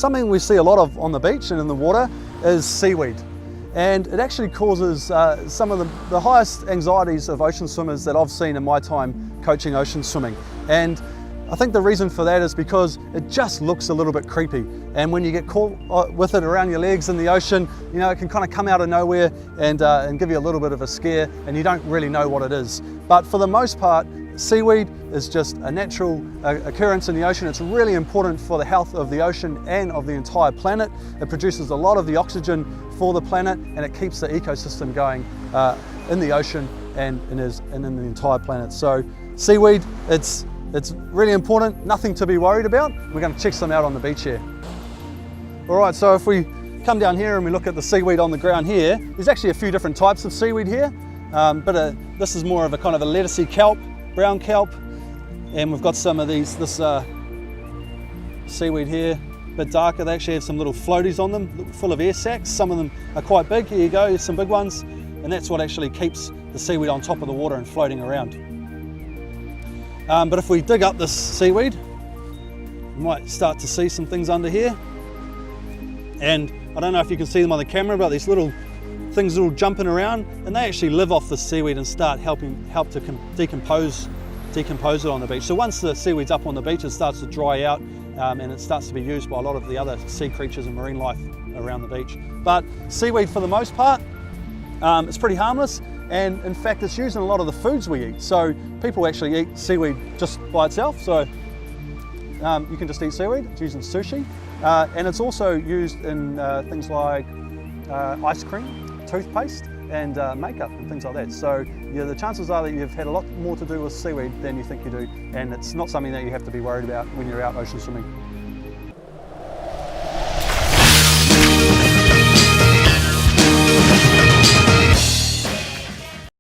something we see a lot of on the beach and in the water is seaweed. And it actually causes some of the highest anxieties of ocean swimmers that I've seen in my time coaching ocean swimming. And I think the reason for that is because it just looks a little bit creepy. And when you get caught with it around your legs in the ocean, you know, it can kind of come out of nowhere and give you a little bit of a scare, and you don't really know what it is. But for the most part, seaweed is just a natural occurrence in the ocean. It's really important for the health of the ocean and of the entire planet. It produces a lot of the oxygen for the planet, and it keeps the ecosystem going in the ocean and in the entire planet. So seaweed, it's really important, nothing to be worried about. We're going to check some out on the beach here. All right, so if we come down here and we look at the seaweed on the ground here, there's actually a few different types of seaweed here, but this is more of a kind of a lettucey kelp, brown kelp, and we've got some of this seaweed here, a bit darker. They actually have some little floaties on them, full of air sacs. Some of them are quite big. Here you go, here's some big ones, and that's what actually keeps the seaweed on top of the water and floating around. But if we dig up this seaweed, we might start to see some things under here. And I don't know if you can see them on the camera, but these little things are all jumping around, and they actually live off the seaweed and start help to decompose it on the beach. So once the seaweed's up on the beach, it starts to dry out, and it starts to be used by a lot of the other sea creatures and marine life around the beach. But seaweed, for the most part, it's pretty harmless. And in fact, it's used in a lot of the foods we eat. So people actually eat seaweed just by itself. So you can just eat seaweed. It's used in sushi. And it's also used in things like ice cream, toothpaste, and makeup and things like that. So yeah, the chances are that you've had a lot more to do with seaweed than you think you do. And it's not something that you have to be worried about when you're out ocean swimming.